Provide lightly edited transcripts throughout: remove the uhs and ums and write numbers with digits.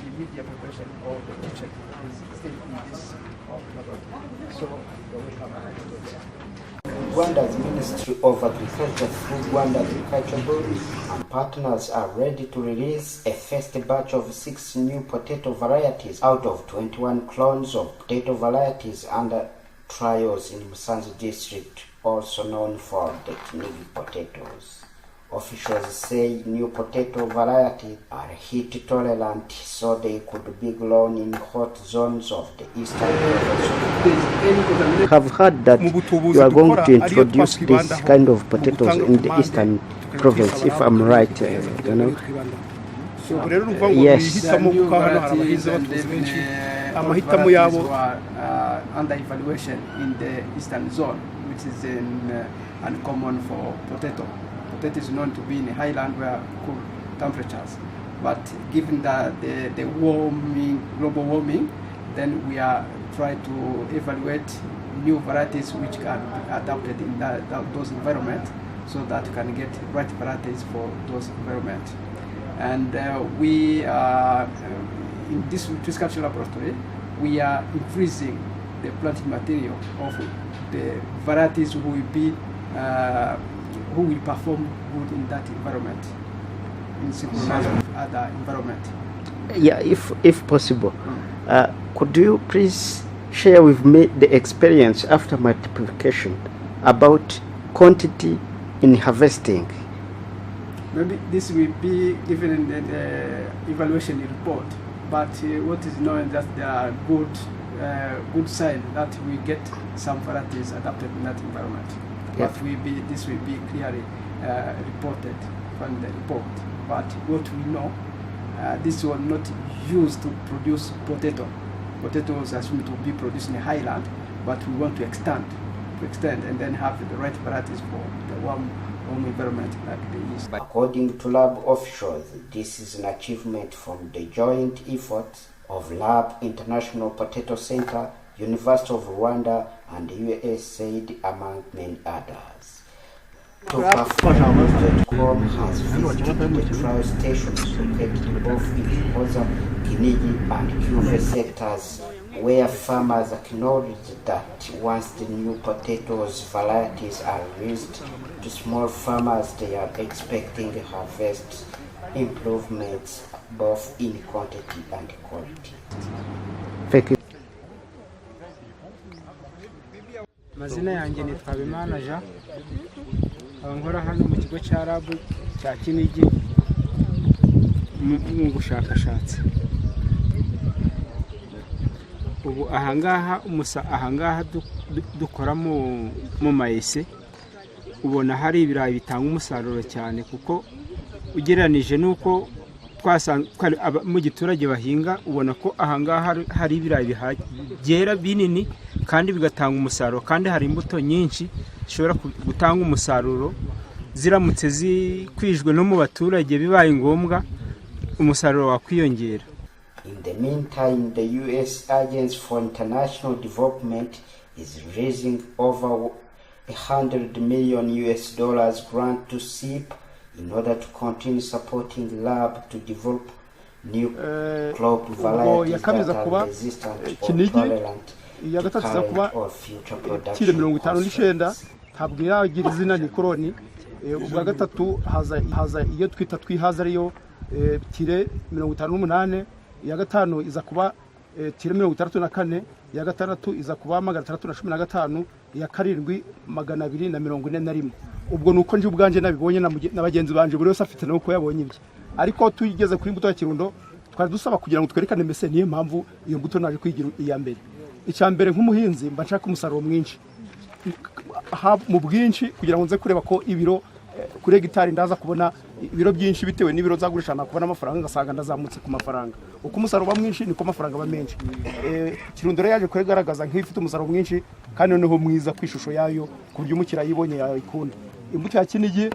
the media preparation or the kitchen is still in this laboratory. So we have Rwanda's Ministry of Agriculture through Rwanda Agriculture Board and partners are ready to release a first batch of 6 new potato varieties out of 21 clones of potato varieties under trials in Musanze District, also known for the Kinigi potatoes. Officials say new potato varieties are heat tolerant, so they could be grown in hot zones of the eastern province. Have heard that you are going to introduce this kind of potatoes in the eastern province, if I'm right, you know. Yes. Under evaluation in the eastern zone, which is uncommon for potato. Potato is known to be in a highland where cool temperatures, but given that the warming, global warming, then we are trying to evaluate new varieties which can be adapted in those environments, so that we can get right varieties for those environments. And we are in this cultural laboratory, we are increasing the planting material of the varieties who will perform good in that environment, in synchronization with other environment. Yeah, if possible, could you please share with me the experience after multiplication about quantity in harvesting? Maybe this will be given in the evaluation report, but what is known is that there are good sign that we get some varieties adapted in that environment. But this will be clearly reported from the report. But what we know, this was not used to produce potato. Potatoes are assumed to be produced in the highland, but we want to extend and then have the right varieties for the warm environment like the east. According to lab officials, this is an achievement from the joint efforts of Lab International Potato Center, University of Rwanda, and USAID, among many others. Topaffarmers.com has visited the trial stations located both in Rwanda, Kinigi, and Kinigi sectors, where farmers acknowledged that once the new potatoes varieties are released to small farmers, they are expecting harvest improvements both in quantity and quality. Thank you. Mazina yanjye ni Twabimana Jean, nkora hano mu kigo cya Lab cya Kinigi mu bushakashatsi. Ubu ahangaha dukora mu mayese, ubona hari ibirayi bitanga umusaruro cyane, kuko ugereranije nuko mu giturage bahinga, ubona ko ahangaha hari ibirayi byera binini kandi bigatanga umusaruro, kandi hari imbuto nyinshi zishobora gutanga umusaruro ziramutse zikwijwe no mu baturage, bibaye ngombwa umusaruro wakwiyongera. In the meantime, the U.S. Agency for International Development is raising over $100 million grant to SIP in order to continue supporting Lab to develop new crop varieties that are resistant or tolerant to current or future production. Ntabwo yagira izina ni koroni. Ubwa gatatu haza iyo twita twihaza ariyo tire 58, iya gatanu iza kuba tire 64, iya gatandatu iza kuba 315, iya karindwi 241. Ubwo nuko nje ubwanje nabibonye na bagenzi banje buri wese afite nuko yabonye ibye. Ariko tuyigeze kuri imbuto ya Kirundo twari dusaba kugira ngo twerekane mbese niyo mpamvu iyo mbuto naje kwigira iya mbere. Icya mbere nk'umuhinzi mba nshaka umusaruro mwinshi mu bwinshi, kugira ngo nze kureba ko ibiro kuri hegitari ndaza kubona ibiro byinshi bitewe n'ibiro zagurisha, na kubona amafaranga ngasanga ndazamutse ku mafaranga. Uko umusaruro mwinshi niko amafaranga aba menshi. Kirundo yaje kwegaragaza nk'ifite umusaruro mwinshi kandi noneho mwiza kwishusho yayo, ku buryo umukira yibonye yayikunda. Imbuto ya Kinigi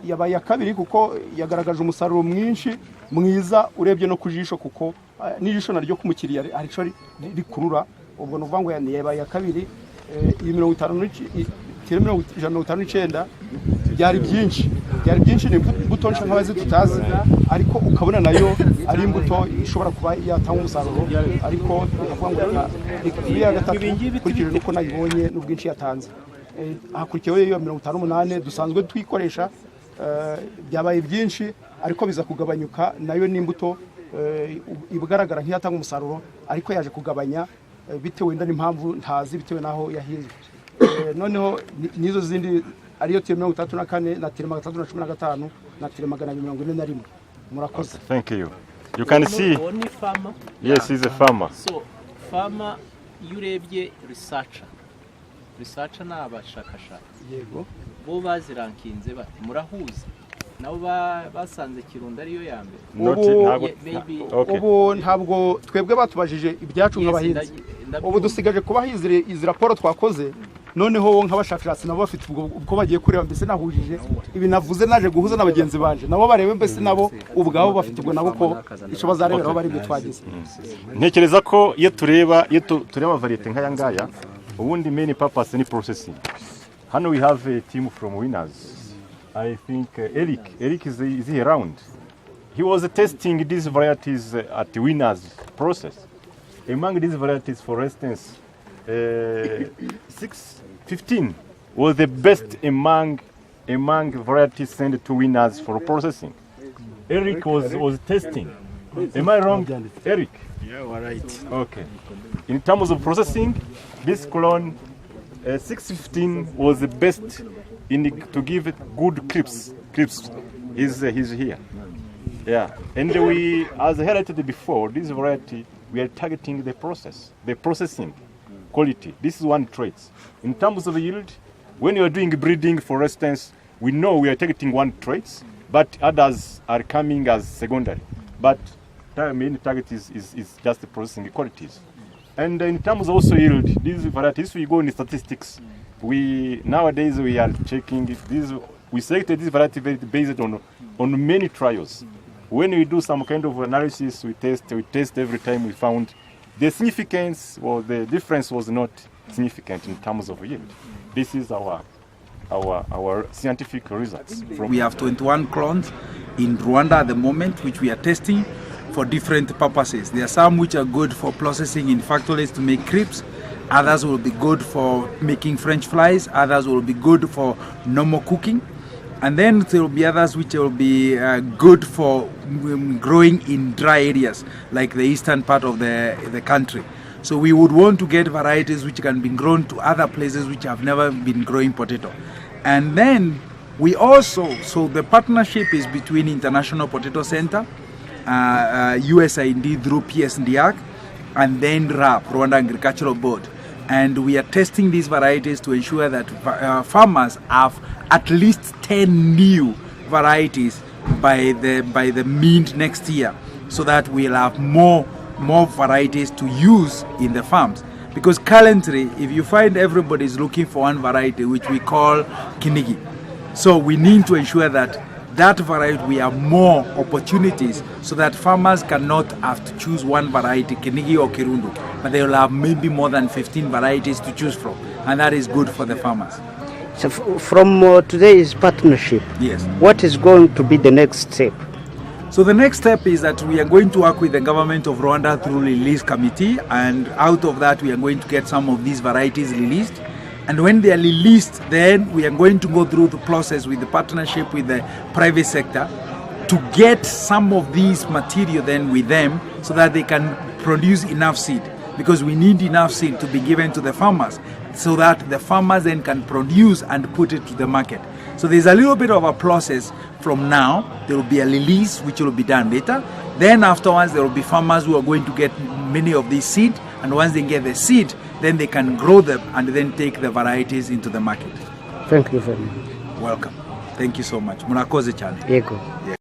yabaye kabiri kuko yagaragaje umusaruro mwinshi mwiza urebye no kujisho, kuko n'ijisho naryo kumukiriya arico rikurura. Ubwo no vango yabaye kabiri. Iyi 159 byari byinshi ni imbuto nsha nk'abazi tutazi, ariko tukabona nayo ari imbuto ishobora kuba yatanga umusaruro ariko tukavuga ngo iriya gatatu kurikije nuko nayibonye n'ubwinshi yatanze. Hakurikiyeho iyo 58 dusanzwe twikoresha byabaye byinshi ariko biza kugabanyuka nayo n'imbuto ibugaragara nk'iyatanga umusaruro ariko yaje kugabanya bitewe n'impamvu ntazi bitewe naho yahinzwe. Noneho nizo zindi ariyo tire 34 na tire 315 na tire 241. Murakoze. Thank you. You can see. Only farmer. Yes, he's a farmer. So farmer yurebye researcher na abashakashatsi. Yego. Bo bazirankinze bati murahuza. Nabo basanze Kirundo ariyo ya mbere. Ubu ntabwo twebwe batubajije ibyacu nk'abahinzi. Ubu dusigaje kubahizire izi raporo twakoze. Noneho nk'abashakashatsi nabo bafite ubwo bagiye kureba mbese nahujije ibi navuze naje guhuza n'abagenzi banje nabo barebe mbese nabo ubwabo bafite ubwo nabo ko ico bazareberaho bari bitwagize. Ntekereza ko iyo tureba variety nk'aya ngaya ubundi main purpose ni processing. Hano we have a team from Winners. I think Eric is he around. He was testing these varieties at the Winners process. Among these varieties, for instance, 615 was the best among varieties sent to Winners for processing. Eric was testing. Am I wrong, Eric? Yeah, all right. Okay. In terms of processing, this clone 615 was the best to give it good clips. He's here. Yeah. And we, as highlighted before, this variety we are targeting the processing quality. This is one trait. In terms of yield, when you are doing breeding, for instance, we know we are targeting one trait, but others are coming as secondary. But the main target is just the processing qualities. And in terms of also yield, these varieties, we go in statistics. Nowadays we are checking we selected this variety based on many trials. When we do some kind of analysis, we test every time. We found the significance or the difference was not significant in terms of yield. This is our scientific results. We have 21 clones in Rwanda at the moment, which we are testing for different purposes. There are some which are good for processing in factories to make crepes. Others will be good for making French fries. Others will be good for normal cooking. And then there will be others which will be good for growing in dry areas, like the eastern part of the country. So we would want to get varieties which can be grown to other places which have never been growing potato. And then we also, so the partnership is between International Potato Center, USAID through PSNDAC, and then RAB, Rwanda Agriculture Board. And we are testing these varieties to ensure that farmers have at least 10 new varieties by the mid next year, so that we'll have more varieties to use in the farms. Because currently, if you find everybody's looking for one variety, which we call Kinigi, so we need to ensure that variety we have more opportunities, so that farmers cannot have to choose one variety, Kinigi or Kirundu, but they will have maybe more than 15 varieties to choose from, and that is good for the farmers. So from today's partnership, yes, what is going to be the next step? So the next step is that we are going to work with the government of Rwanda through release committee, and out of that we are going to get some of these varieties released. And when they are released, then we are going to go through the process with the partnership with the private sector to get some of these material then with them, so that they can produce enough seed, because we need enough seed to be given to the farmers, so that the farmers then can produce and put it to the market. So there's a little bit of a process from now. There will be a release which will be done later. Then afterwards there will be farmers who are going to get many of these seed, and once they get the seed, then they can grow them and then take the varieties into the market. Thank you very much. Welcome. Thank you so much. Murakoze cyane. Yego. Yeah.